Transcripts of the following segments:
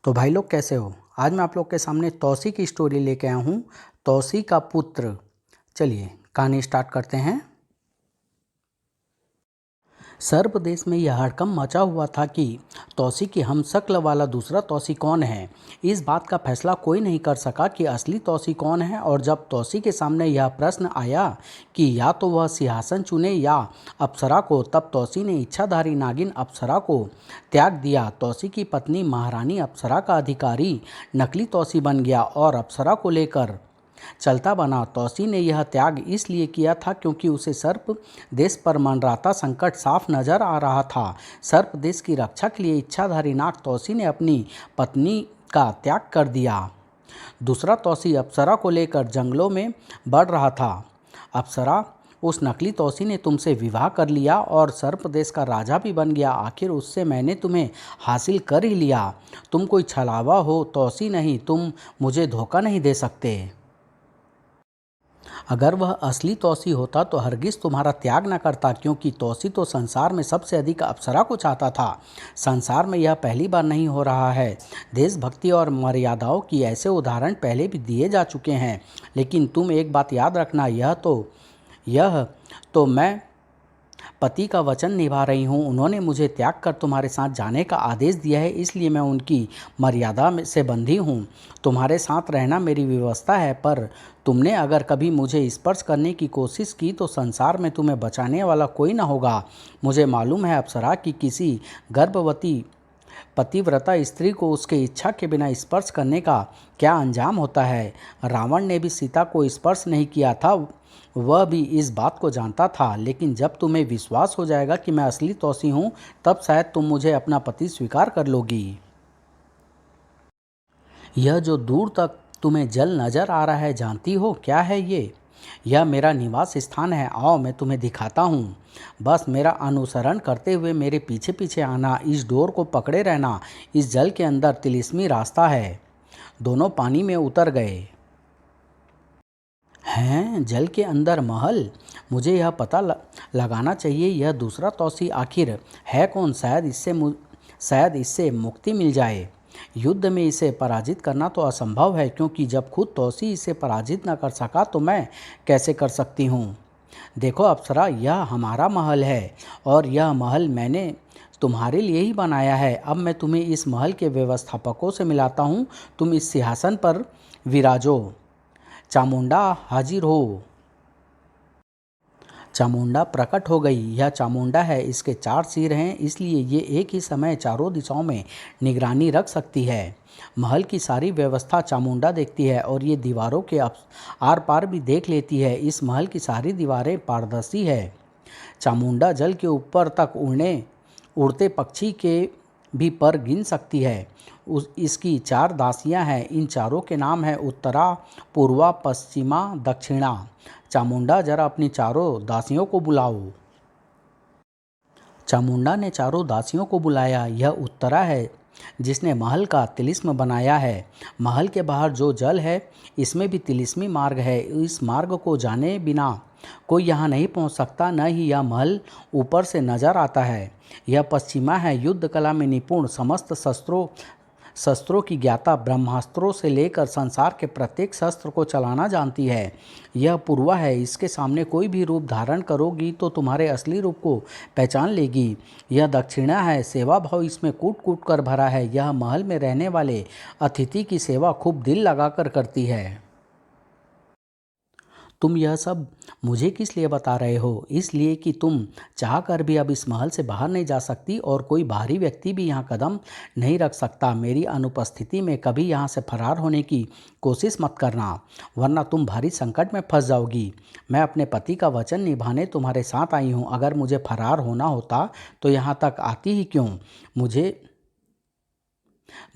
तो भाई लोग कैसे हो। आज मैं आप लोग के सामने तौसी की स्टोरी लेके आया हूँ। तौसी का पुत्र। चलिए कहानी स्टार्ट करते हैं। सर्प देश में यह हड़कंप मचा हुआ था कि तौसी की हमशक्ल वाला दूसरा तौसी कौन है। इस बात का फैसला कोई नहीं कर सका कि असली तौसी कौन है। और जब तौसी के सामने यह प्रश्न आया कि या तो वह सिंहासन चुने या अप्सरा को, तब तौसी ने इच्छाधारी नागिन अप्सरा को त्याग दिया। तौसी की पत्नी महारानी अप्सरा का अधिकारी नकली तौसी बन गया और अप्सरा को लेकर चलता बना। तौसी ने यह त्याग इसलिए किया था क्योंकि उसे सर्प देश पर मंडराता संकट साफ नजर आ रहा था। सर्प देश की रक्षा के लिए इच्छाधारी नाग तौसी ने अपनी पत्नी का त्याग कर दिया। दूसरा तौसी अप्सरा को लेकर जंगलों में बढ़ रहा था। अप्सरा, उस नकली तौसी ने तुमसे विवाह कर लिया और सर्प देश का राजा भी बन गया। आखिर उससे मैंने तुम्हें हासिल कर ही लिया। तुम कोई छलावा हो तौसी नहीं, तुम मुझे धोखा नहीं दे सकते। अगर वह असली तौसी होता तो हरगिज तुम्हारा त्याग न करता, क्योंकि तौसी तो संसार में सबसे अधिक अप्सरा को चाहता था। संसार में यह पहली बार नहीं हो रहा है। देशभक्ति और मर्यादाओं की ऐसे उदाहरण पहले भी दिए जा चुके हैं। लेकिन तुम एक बात याद रखना, यह तो मैं पति का वचन निभा रही हूँ। उन्होंने मुझे त्याग कर तुम्हारे साथ जाने का आदेश दिया है, इसलिए मैं उनकी मर्यादा से बंधी हूँ। तुम्हारे साथ रहना मेरी व्यवस्था है, पर तुमने अगर कभी मुझे स्पर्श करने की कोशिश की तो संसार में तुम्हें बचाने वाला कोई ना होगा। मुझे मालूम है अप्सरा कि किसी गर्भवती पतिव्रता स्त्री को उसके इच्छा के बिना स्पर्श करने का क्या अंजाम होता है। रावण ने भी सीता को स्पर्श नहीं किया था, वह भी इस बात को जानता था। लेकिन जब तुम्हें विश्वास हो जाएगा कि मैं असली तौसी हूँ, तब शायद तुम मुझे अपना पति स्वीकार कर लोगी। यह जो दूर तक तुम्हें जल नजर आ रहा है, जानती हो क्या है ये? यह मेरा निवास स्थान है। आओ मैं तुम्हें दिखाता हूँ। बस मेरा अनुसरण करते हुए मेरे पीछे पीछे आना। इस डोर को पकड़े रहना। इस जल के अंदर तिलिस्मी रास्ता है। दोनों पानी में उतर गए। हैं, जल के अंदर महल? मुझे यह पता लगाना चाहिए यह दूसरा तौसी आखिर है कौन। शायद इससे मुक्ति मिल जाए। युद्ध में इसे पराजित करना तो असंभव है, क्योंकि जब खुद तौसी इसे पराजित न कर सका तो मैं कैसे कर सकती हूँ। देखो अप्सरा, यह हमारा महल है और यह महल मैंने तुम्हारे लिए ही बनाया है। अब मैं तुम्हें इस महल के व्यवस्थापकों से मिलाता हूँ। तुम इस सिंहासन पर विराजो। चामुंडा हाजिर हो। चामुंडा प्रकट हो गई। यह चामुंडा है। इसके 4 सिर हैं, इसलिए ये एक ही समय चारों दिशाओं में निगरानी रख सकती है। महल की सारी व्यवस्था चामुंडा देखती है और ये दीवारों के आर पार भी देख लेती है। इस महल की सारी दीवारें पारदर्शी है। चामुंडा जल के ऊपर तक उड़ते पक्षी के भी पर गिन सकती है। इसकी 4 दासियां हैं। इन चारों के नाम हैं उत्तरा, पूर्वा, पश्चिमा, दक्षिणा। चामुंडा, जरा अपनी चारों दासियों को बुलाओ। चामुंडा ने चारों दासियों को बुलाया। यह उत्तरा है, जिसने महल का तिलिस्म बनाया है। महल के बाहर जो जल है, इसमें भी तिलिस्मी मार्ग है। इस मार्ग को जाने बिना कोई यहाँ नहीं पहुँच सकता, न ही यह महल ऊपर से नजर आता है। यह पश्चिमा है, युद्ध कला में निपुण, समस्त शस्त्रों की ज्ञाता, ब्रह्मास्त्रों से लेकर संसार के प्रत्येक शस्त्र को चलाना जानती है। यह पूर्वा है, इसके सामने कोई भी रूप धारण करोगी तो तुम्हारे असली रूप को पहचान लेगी। यह दक्षिणा है, सेवा भाव इसमें कूट कूट कर भरा है। यह महल में रहने वाले अतिथि की सेवा खूब दिल लगाकर करती है। तुम यह सब मुझे किस लिए बता रहे हो? इसलिए कि तुम चाह कर भी अब इस महल से बाहर नहीं जा सकती और कोई बाहरी व्यक्ति भी यहाँ कदम नहीं रख सकता। मेरी अनुपस्थिति में कभी यहाँ से फरार होने की कोशिश मत करना, वरना तुम भारी संकट में फंस जाओगी। मैं अपने पति का वचन निभाने तुम्हारे साथ आई हूँ। अगर मुझे फरार होना होता तो यहाँ तक आती ही क्यों? मुझे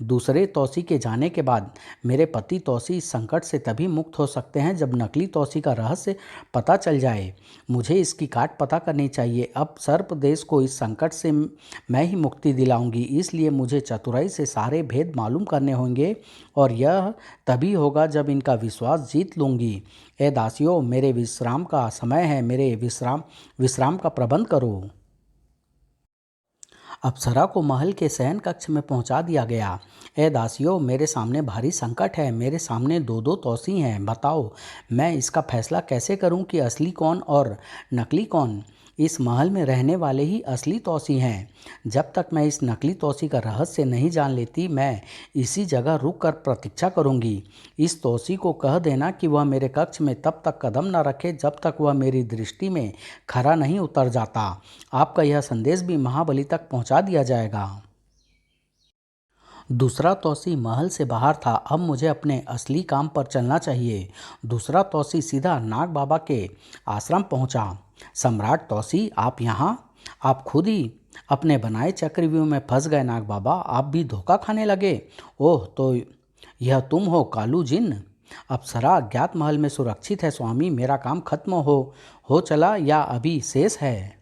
दूसरे तौसी के जाने के बाद मेरे पति तौसी इस संकट से तभी मुक्त हो सकते हैं जब नकली तौसी का रहस्य पता चल जाए। मुझे इसकी काट पता करनी चाहिए। अब सर्प देश को इस संकट से मैं ही मुक्ति दिलाऊंगी, इसलिए मुझे चतुराई से सारे भेद मालूम करने होंगे और यह तभी होगा जब इनका विश्वास जीत लूँगी। ए दासियों, मेरे विश्राम का समय है। मेरे विश्राम का प्रबंध करो। अप्सरा को महल के शयन कक्ष में पहुंचा दिया गया। ए दासियों, मेरे सामने भारी संकट है। मेरे सामने दो दो तौसी हैं। बताओ, मैं इसका फैसला कैसे करूं कि असली कौन और नकली कौन? इस महल में रहने वाले ही असली तौसी हैं। जब तक मैं इस नकली तौसी का रहस्य नहीं जान लेती, मैं इसी जगह रुक कर प्रतीक्षा करूंगी। इस तौसी को कह देना कि वह मेरे कक्ष में तब तक कदम न रखे जब तक वह मेरी दृष्टि में खरा नहीं उतर जाता। आपका यह संदेश भी महाबली तक पहुंचा दिया जाएगा। दूसरा तौसी महल से बाहर था। अब मुझे अपने असली काम पर चलना चाहिए। दूसरा तौसी सीधा नाग बाबा के आश्रम पहुंचा। सम्राट तौसी, आप यहाँ? आप खुद ही अपने बनाए चक्रव्यूह में फंस गए नाग बाबा। आप भी धोखा खाने लगे। ओह, तो यह तुम हो कालू जिन? अप्सरा अज्ञात महल में सुरक्षित है स्वामी। मेरा काम खत्म हो चला या अभी शेष है?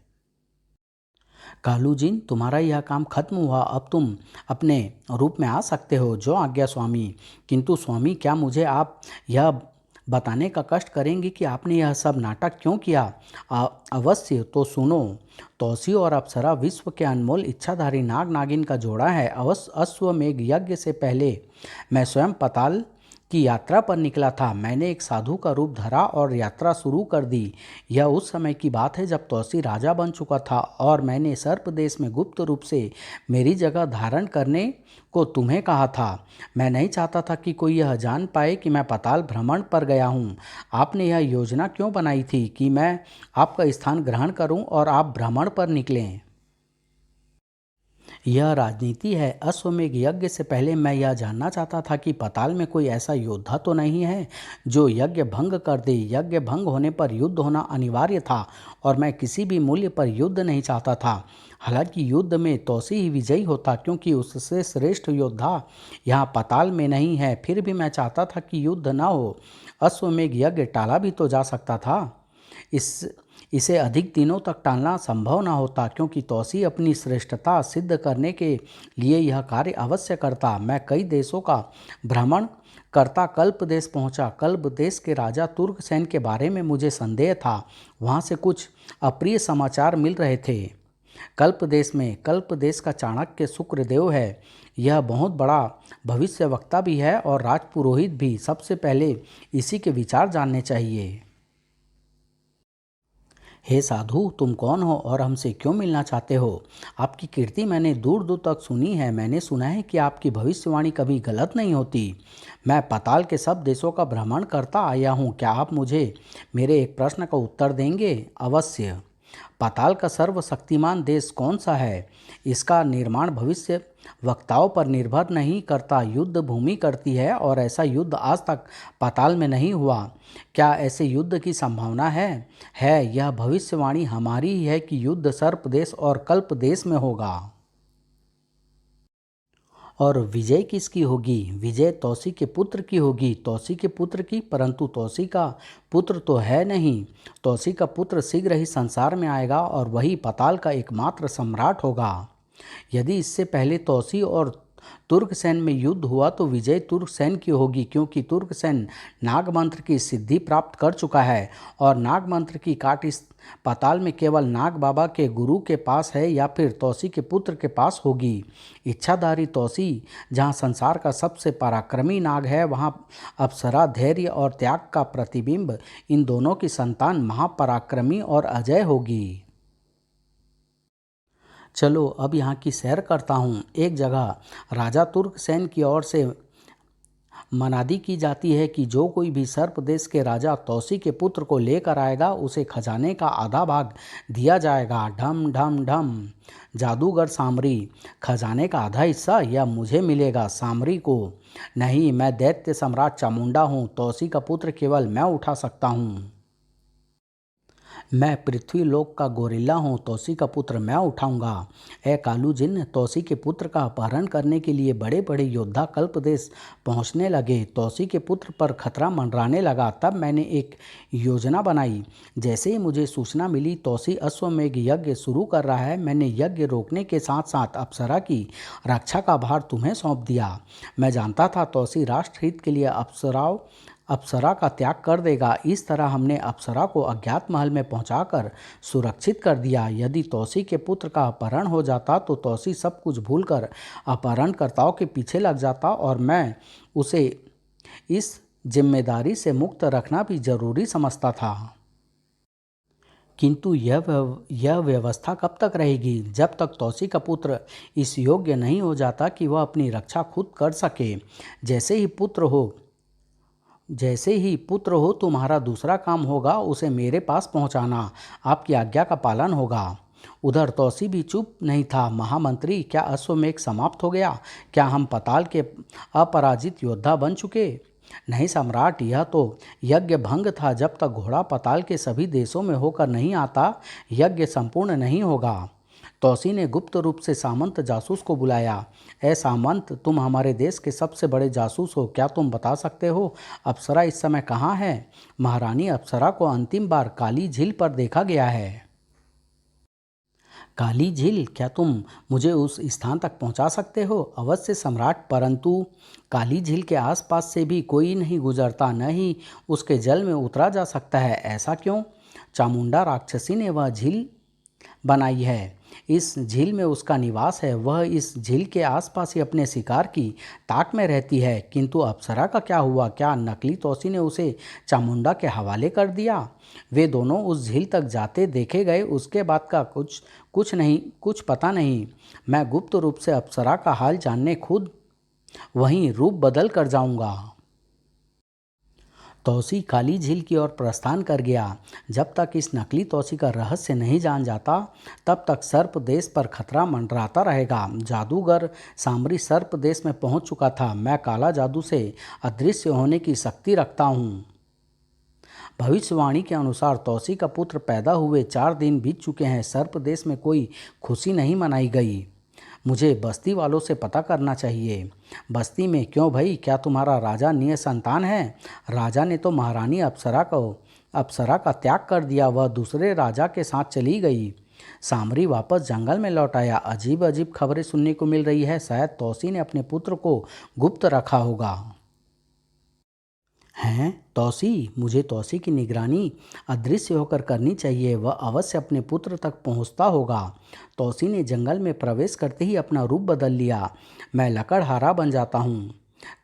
कालू जिन, तुम्हारा यह काम खत्म हुआ। अब तुम अपने रूप में आ सकते हो। जो आज्ञा स्वामी। किंतु स्वामी, क्या मुझे आप यह बताने का कष्ट करेंगे कि आपने यह सब नाटक क्यों किया? अवश्य, तो सुनो। तौसी और अप्सरा विश्व के अनमोल इच्छाधारी नाग नागिन का जोड़ा है। अवश्य अश्वमेघ यज्ञ से पहले मैं स्वयं पाताल की यात्रा पर निकला था। मैंने एक साधु का रूप धरा और यात्रा शुरू कर दी। यह उस समय की बात है जब तौसी राजा बन चुका था और मैंने सर्प देश में गुप्त रूप से मेरी जगह धारण करने को तुम्हें कहा था। मैं नहीं चाहता था कि कोई यह जान पाए कि मैं पाताल भ्रमण पर गया हूँ। आपने यह योजना क्यों बनाई थी कि मैं आपका स्थान ग्रहण करूँ और आप भ्रमण पर निकलें? यह राजनीति है। अश्वमेघ यज्ञ से पहले मैं यह जानना चाहता था कि पाताल में कोई ऐसा योद्धा तो नहीं है जो यज्ञ भंग कर दे। यज्ञ भंग होने पर युद्ध होना अनिवार्य था और मैं किसी भी मूल्य पर युद्ध नहीं चाहता था। हालांकि युद्ध में तौसी ही विजयी होता, क्योंकि उससे श्रेष्ठ योद्धा यहाँ पाताल में नहीं है। फिर भी मैं चाहता था कि युद्ध न हो। अश्वमेघ यज्ञ टाला भी तो जा सकता था। इसे अधिक दिनों तक टालना संभव न होता, क्योंकि तौसी अपनी श्रेष्ठता सिद्ध करने के लिए यह कार्य अवश्य करता। मैं कई देशों का भ्रमण करता कल्प देश पहुंचा। कल्प देश के राजा तुर्कसेन के बारे में मुझे संदेह था। वहां से कुछ अप्रिय समाचार मिल रहे थे। कल्प देश का चाणक्य शुक्रदेव है। यह बहुत बड़ा भविष्यवक्ता भी है और राजपुरोहित भी। सबसे पहले इसी के विचार जानने चाहिए। हे साधु, तुम कौन हो और हमसे क्यों मिलना चाहते हो? आपकी कीर्ति मैंने दूर दूर तक सुनी है। मैंने सुना है कि आपकी भविष्यवाणी कभी गलत नहीं होती। मैं पाताल के सब देशों का भ्रमण करता आया हूँ। क्या आप मुझे मेरे एक प्रश्न का उत्तर देंगे? अवश्य। पाताल का सर्वशक्तिमान देश कौन सा है? इसका निर्माण भविष्य वक्ताओं पर निर्भर नहीं करता, युद्ध भूमि करती है, और ऐसा युद्ध आज तक पाताल में नहीं हुआ। क्या ऐसे युद्ध की संभावना है? यह भविष्यवाणी हमारी ही है कि युद्ध सर्प देश और कल्प देश में होगा। और विजय किसकी होगी? विजय तौसी के पुत्र की होगी। तौसी के पुत्र की? परंतु तौसी का पुत्र तो है नहीं। तौसी का पुत्र शीघ्र ही संसार में आएगा और वही पाताल का एकमात्र सम्राट होगा। यदि इससे पहले तौसी और तुर्कसेन में युद्ध हुआ तो विजय तुर्कसेन की होगी, क्योंकि तुर्कसेन नागमंत्र की सिद्धि प्राप्त कर चुका है और नागमंत्र की काट इस पाताल में केवल नाग बाबा के गुरु के पास है या फिर तौसी के पुत्र के पास होगी। इच्छाधारी तौसी जहाँ संसार का सबसे पराक्रमी नाग है, वहाँ अप्सरा धैर्य और त्याग का प्रतिबिंब, इन दोनों की संतान महापराक्रमी और अजय होगी। चलो अब यहाँ की सैर करता हूँ। एक जगह राजा तुर्कसेन की ओर से मनादी की जाती है कि जो कोई भी सर्प देश के राजा तौसी के पुत्र को लेकर आएगा उसे खजाने का आधा भाग दिया जाएगा। ढम ढम ढम। जादूगर सामरी, खजाने का आधा हिस्सा यह मुझे मिलेगा, सामरी को नहीं। मैं दैत्य सम्राट चामुंडा हूँ। तौसी का पुत्र केवल मैं उठा सकता हूँ। मैं पृथ्वी लोक का गोरिल्ला हूँ। तौसी का पुत्र मैं उठाऊंगा। ए कालू जिन, तौसी के पुत्र का अपहरण करने के लिए बड़े बड़े योद्धा कल्प देश पहुँचने लगे। तौसी के पुत्र पर खतरा मंडराने लगा। तब मैंने एक योजना बनाई। जैसे ही मुझे सूचना मिली तौसी अश्वमेघ यज्ञ शुरू कर रहा है, मैंने यज्ञ रोकने के साथ साथ अप्सरा की रक्षा का भार तुम्हें सौंप दिया। मैं जानता था तौसी राष्ट्रहित के लिए अप्सराओं अप्सरा का त्याग कर देगा। इस तरह हमने अप्सरा को अज्ञात महल में पहुंचाकर सुरक्षित कर दिया। यदि तौसी के पुत्र का अपहरण हो जाता तो तौसी सब कुछ भूलकर अपहरणकर्ताओं के पीछे लग जाता और मैं उसे इस जिम्मेदारी से मुक्त रखना भी जरूरी समझता था। किंतु यह व्यवस्था कब तक रहेगी? जब तक तौसी का पुत्र इस योग्य नहीं हो जाता कि वह अपनी रक्षा खुद कर सके। जैसे ही पुत्र हो तुम्हारा दूसरा काम होगा उसे मेरे पास पहुंचाना। आपकी आज्ञा का पालन होगा। उधर तौसी भी चुप नहीं था। महामंत्री, क्या अश्वमेध समाप्त हो गया? क्या हम पाताल के अपराजित योद्धा बन चुके? नहीं सम्राट, यह तो यज्ञ भंग था। जब तक घोड़ा पाताल के सभी देशों में होकर नहीं आता यज्ञ संपूर्ण नहीं होगा। तौसी ने गुप्त रूप से सामंत जासूस को बुलाया। ए सामंत, तुम हमारे देश के सबसे बड़े जासूस हो, क्या तुम बता सकते हो अप्सरा इस समय कहाँ है? महारानी अप्सरा को अंतिम बार काली झील पर देखा गया है। काली झील? क्या तुम मुझे उस स्थान तक पहुंचा सकते हो? अवश्य सम्राट, परंतु काली झील के आसपास से भी कोई नहीं गुजरता, न ही उसके जल में उतरा जा सकता है। ऐसा क्यों? चामुंडा राक्षसी ने वह झील बनाई है। इस झील में उसका निवास है। वह इस झील के आसपास ही अपने शिकार की ताक में रहती है। किंतु अप्सरा का क्या हुआ? क्या नकली तौसी ने उसे चामुंडा के हवाले कर दिया? वे दोनों उस झील तक जाते देखे गए। उसके बाद का कुछ पता नहीं। मैं गुप्त रूप से अप्सरा का हाल जानने खुद वहीं रूप बदल कर जाऊंगा। तौसी काली झील की ओर प्रस्थान कर गया। जब तक इस नकली तौसी का रहस्य नहीं जान जाता तब तक सर्प देश पर खतरा मंडराता रहेगा। जादूगर सामरी सर्प देश में पहुंच चुका था। मैं काला जादू से अदृश्य होने की शक्ति रखता हूं। भविष्यवाणी के अनुसार तौसी का पुत्र पैदा हुए 4 दिन बीत चुके हैं। सर्प देश में कोई खुशी नहीं मनाई गई। मुझे बस्ती वालों से पता करना चाहिए। बस्ती में क्यों भाई? क्या तुम्हारा राजा निसंतान है? राजा ने तो महारानी अप्सरा का त्याग कर दिया। वह दूसरे राजा के साथ चली गई। सामरी वापस जंगल में लौट आया। अजीब अजीब खबरें सुनने को मिल रही है। शायद तौसी ने अपने पुत्र को गुप्त रखा होगा। हैं? तौसी? मुझे तौसी की निगरानी अदृश्य होकर करनी चाहिए। वह अवश्य अपने पुत्र तक पहुंचता होगा। तौसी ने जंगल में प्रवेश करते ही अपना रूप बदल लिया। मैं लकड़हारा बन जाता हूँ।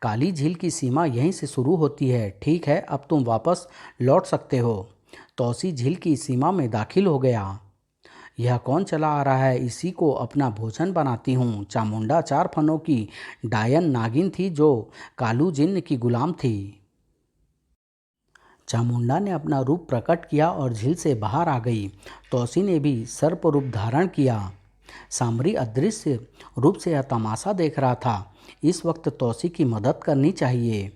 काली झील की सीमा यहीं से शुरू होती है। ठीक है, अब तुम वापस लौट सकते हो। तौसी झील की सीमा में दाखिल हो गया। यह कौन चला आ रहा है? इसी को अपना भोजन बनाती हूँ। चामुंडा 4 फनों की डायन नागिन थी जो कालू जिन्न की गुलाम थी। चामुंडा ने अपना रूप प्रकट किया और झील से बाहर आ गई। तौसी ने भी सर्प रूप धारण किया। सामरी अदृश्य रूप से यह तमाशा देख रहा था। इस वक्त तौसी की मदद करनी चाहिए।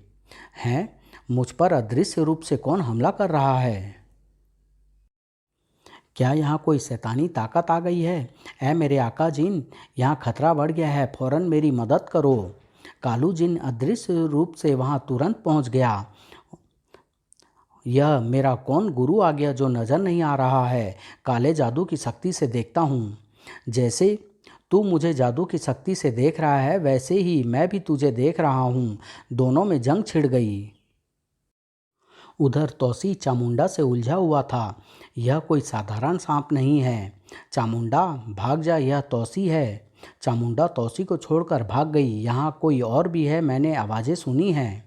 हैं? मुझ पर अदृश्य रूप से कौन हमला कर रहा है? क्या यहाँ कोई शैतानी ताकत आ गई है? ऐ मेरे आका जिन, यहाँ खतरा बढ़ गया है, फौरन मेरी मदद करो। कालू जिन अदृश्य रूप से वहाँ तुरंत पहुँच गया। यह मेरा कौन गुरु आ गया जो नज़र नहीं आ रहा है? काले जादू की शक्ति से देखता हूँ। जैसे तू मुझे जादू की शक्ति से देख रहा है वैसे ही मैं भी तुझे देख रहा हूँ। दोनों में जंग छिड़ गई। उधर तौसी चामुंडा से उलझा हुआ था। यह कोई साधारण सांप नहीं है। चामुंडा भाग जा, यह तौसी है। चामुंडा तौसी को छोड़कर भाग गई। यहाँ कोई और भी है, मैंने आवाज़ें सुनी हैं।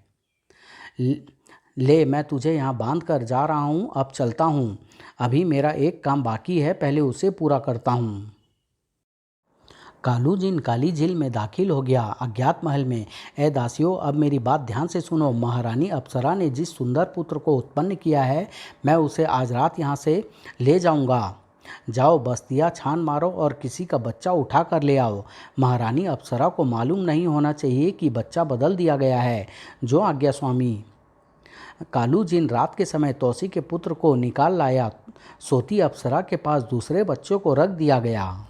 ले, मैं तुझे यहाँ बांध कर जा रहा हूँ। अब चलता हूँ। अभी मेरा एक काम बाकी है, पहले उसे पूरा करता हूँ। कालू जिन काली झील में दाखिल हो गया। अज्ञात महल में। ए दासियों, अब मेरी बात ध्यान से सुनो। महारानी अप्सरा ने जिस सुंदर पुत्र को उत्पन्न किया है मैं उसे आज रात यहाँ से ले जाऊँगा। जाओ, बस्तियाँ छान मारो और किसी का बच्चा उठा कर ले आओ। महारानी अप्सरा को मालूम नहीं होना चाहिए कि बच्चा बदल दिया गया है। जो आज्ञा स्वामी। कालू जिन रात के समय तौसी के पुत्र को निकाल लाया। सोती अप्सरा के पास दूसरे बच्चों को रख दिया गया।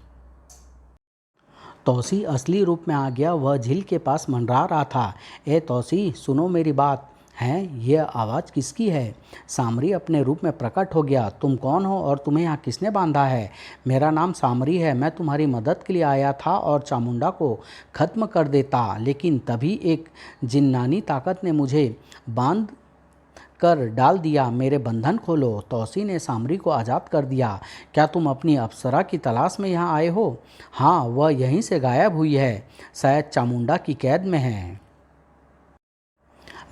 तौसी असली रूप में आ गया। वह झील के पास मंडरा रहा था। ए तौसी, सुनो मेरी बात। हैं? यह आवाज़ किसकी है? सामरी अपने रूप में प्रकट हो गया। तुम कौन हो और तुम्हें यहाँ किसने बांधा है? मेरा नाम सामरी है। मैं तुम्हारी मदद के लिए आया था और चामुंडा को खत्म कर देता, लेकिन तभी एक जिन्नानी ताकत ने मुझे बांध कर डाल दिया, मेरे बंधन खोलो। तौसी ने सामरी को आज़ाद कर दिया। क्या तुम अपनी अप्सरा की तलाश में यहाँ आए हो? हाँ, वह यहीं से गायब हुई है, शायद चामुंडा की कैद में है।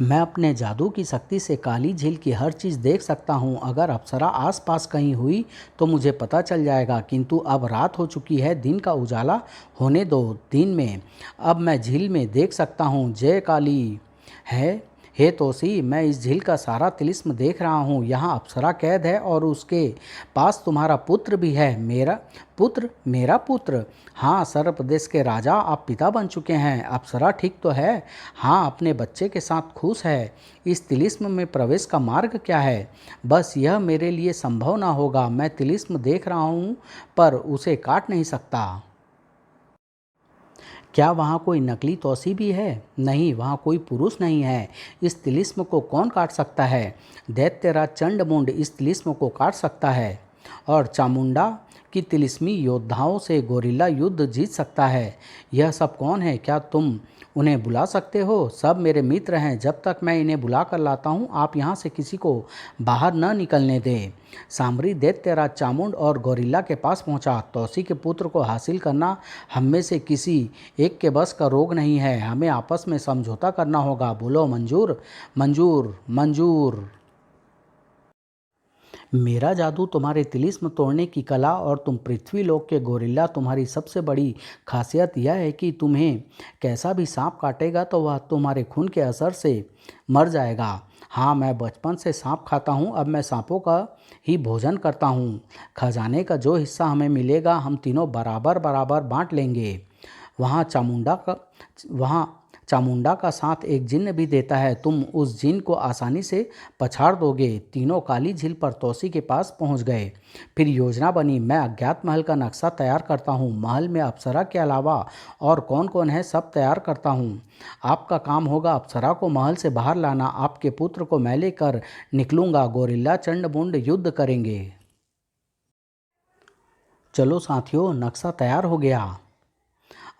मैं अपने जादू की शक्ति से काली झील की हर चीज़ देख सकता हूँ। अगर अप्सरा आसपास कहीं हुई तो मुझे पता चल जाएगा, किंतु अब रात हो चुकी है, दिन का उजाला होने दो। दिन में अब मैं झील में देख सकता हूँ। जय काली है। हे तोसी, मैं इस झील का सारा तिलिस्म देख रहा हूँ। यहाँ अप्सरा कैद है और उसके पास तुम्हारा पुत्र भी है। मेरा पुत्र? मेरा पुत्र? हाँ, सर्व प्रदेश के राजा आप पिता बन चुके हैं। अप्सरा ठीक तो है? हाँ, अपने बच्चे के साथ खुश है। इस तिलिस्म में प्रवेश का मार्ग क्या है? बस यह मेरे लिए संभव ना होगा। मैं तिलिस्म देख रहा हूँ पर उसे काट नहीं सकता। क्या वहाँ कोई नकली तौसी भी है? नहीं, वहाँ कोई पुरुष नहीं है। इस तिलिस्म को कौन काट सकता है? दैत्यराज चंडमुंड इस तिलिस्म को काट सकता है और चामुंडा की तिलिस्मी योद्धाओं से गोरिल्ला युद्ध जीत सकता है। यह सब कौन है? क्या तुम उन्हें बुला सकते हो? सब मेरे मित्र हैं। जब तक मैं इन्हें बुला कर लाता हूँ, आप यहाँ से किसी को बाहर न निकलने दें। सामरी दैत्यराज चामुंड और गोरिल्ला के पास पहुँचा। तौसी के पुत्र को हासिल करना हम में से किसी एक के बस का रोग नहीं है। हमें आपस में समझौता करना होगा। बोलो मंजूर? मंजूर, मंजूर। मेरा जादू तुम्हारे तिलिस्म तोड़ने की कला और तुम पृथ्वी लोक के गोरिल्ला, तुम्हारी सबसे बड़ी खासियत यह है कि तुम्हें कैसा भी सांप काटेगा तो वह तुम्हारे खून के असर से मर जाएगा। हाँ, मैं बचपन से सांप खाता हूँ, अब मैं सांपों का ही भोजन करता हूँ। खजाने का जो हिस्सा हमें मिलेगा हम तीनों बराबर बराबर बांट लेंगे। वहाँ चामुंडा का साथ एक जिन्न भी देता है। तुम उस जिन्न को आसानी से पछाड़ दोगे। तीनों काली झील पर तौसी के पास पहुंच गए। फिर योजना बनी। मैं अज्ञात महल का नक्शा तैयार करता हूं। महल में अप्सरा के अलावा और कौन कौन है सब तैयार करता हूं। आपका काम होगा अप्सरा को महल से बाहर लाना। आपके पुत्र को मैं लेकर निकलूंगा। गोरिल्ला चंडमुंड युद्ध करेंगे। चलो साथियों, नक्शा तैयार हो गया।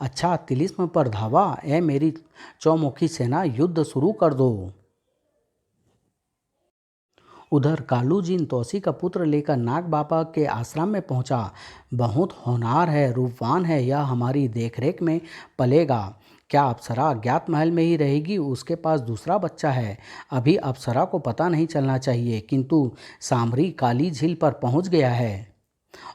अच्छा, तिलिस्म पर धावा। ए मेरी चौमुखी सेना, युद्ध शुरू कर दो। उधर कालू जिन तौसी का पुत्र लेकर नाग बाबा के आश्रम में पहुंचा। बहुत होनहार है, रूपवान है, यह हमारी देखरेख में पलेगा। क्या अप्सरा अज्ञात महल में ही रहेगी? उसके पास दूसरा बच्चा है। अभी अप्सरा को पता नहीं चलना चाहिए, किंतु सामरी काली झील पर पहुंच गया है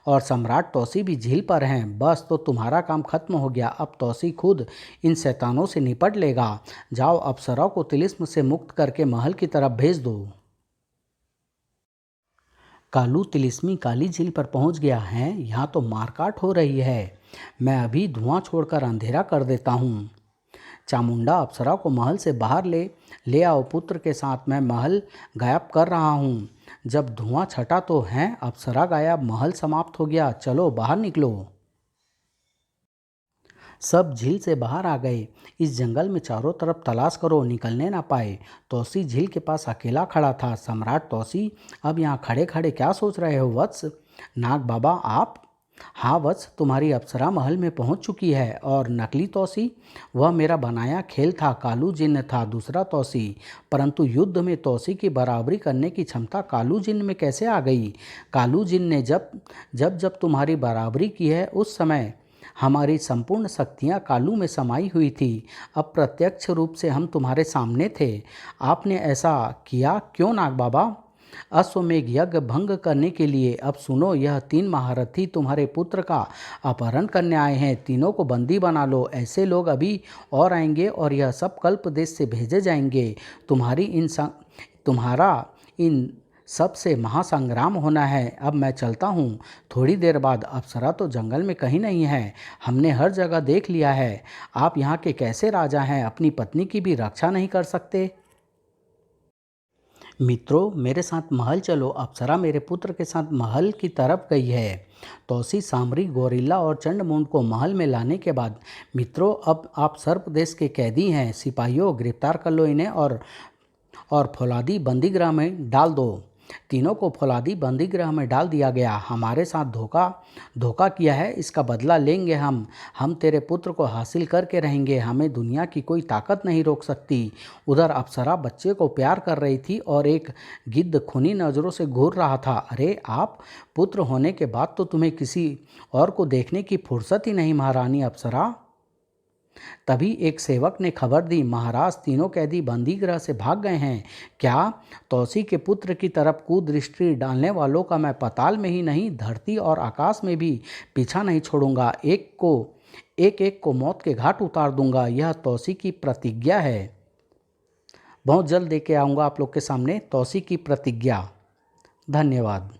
और सम्राट तौसी भी झील पर हैं। बस तो तुम्हारा काम खत्म हो गया। अब तौसी खुद इन शैतानों से निपट लेगा। जाओ, अप्सरा को तिलिस्म से मुक्त करके महल की तरफ भेज दो। कालू तिलिस्मी काली झील पर पहुंच गया है। यहाँ तो मारकाट हो रही है। मैं अभी धुआं छोड़कर अंधेरा कर देता हूँ। चामुंडा, अप्सरा को महल से बाहर ले आओ। पुत्र के साथ मैं महल गायब कर रहा हूँ। जब धुआं छटा तो हैं, अप्सरा गायब, महल समाप्त हो गया। चलो बाहर निकलो। सब झील से बाहर आ गए। इस जंगल में चारों तरफ तलाश करो, निकलने ना पाए। तौसी झील के पास अकेला खड़ा था। सम्राट तौसी, अब यहाँ खड़े खड़े क्या सोच रहे हो वत्स? नाग बाबा आप? हाँ वत्स, तुम्हारी अप्सरा महल में पहुँच चुकी है। और नकली तौसी? वह मेरा बनाया खेल था। कालू जिन्न था दूसरा तौसी। परंतु युद्ध में तौसी की बराबरी करने की क्षमता कालू जिन्न में कैसे आ गई? कालू जिन्न ने जब जब जब तुम्हारी बराबरी की है, उस समय हमारी संपूर्ण शक्तियाँ कालू में समाई हुई थी। अप्रत्यक्ष रूप से हम तुम्हारे सामने थे। आपने ऐसा किया क्यों नाग बाबा? अश्वमेघ यज्ञ भंग करने के लिए। अब सुनो, यह 3 महारथी तुम्हारे पुत्र का अपहरण करने आए हैं। तीनों को बंदी बना लो। ऐसे लोग अभी और आएंगे और यह सब कल्प देश से भेजे जाएंगे। तुम्हारा इन सबसे महासंग्राम होना है। अब मैं चलता हूँ। थोड़ी देर बाद अप्सरा तो जंगल में कहीं नहीं है। हमने हर जगह देख लिया है। आप यहाँ के कैसे राजा हैं, अपनी पत्नी की भी रक्षा नहीं कर सकते? मित्रों, मेरे साथ महल चलो। अप्सरा मेरे पुत्र के साथ महल की तरफ गई है। तौसी, सामरी, गोरिल्ला और चंडमुंड को महल में लाने के बाद, मित्रों, अब आप सर्पदेश के कैदी हैं। सिपाहियों, गिरफ्तार कर लो इन्हें और फौलादी बंदीगृह में डाल दो। तीनों को फौलादी बंदी गृह में डाल दिया गया। हमारे साथ धोखा किया है, इसका बदला लेंगे हम तेरे पुत्र को हासिल करके रहेंगे। हमें दुनिया की कोई ताकत नहीं रोक सकती। उधर अप्सरा बच्चे को प्यार कर रही थी और एक गिद्ध खूनी नज़रों से घूर रहा था। अरे आप पुत्र होने के बाद तो तुम्हें किसी और को देखने की फुर्सत ही नहीं महारानी अप्सरा। तभी एक सेवक ने खबर दी, महाराज तीनों कैदी बंदी गृह से भाग गए हैं। क्या? तौसी के पुत्र की तरफ कुदृष्टि डालने वालों का मैं पाताल में ही नहीं, धरती और आकाश में भी पीछा नहीं छोड़ूंगा। एक एक को मौत के घाट उतार दूंगा। यह तौसी की प्रतिज्ञा है। बहुत जल्द लेके आऊँगा आप लोग के सामने तौसी की प्रतिज्ञा। धन्यवाद।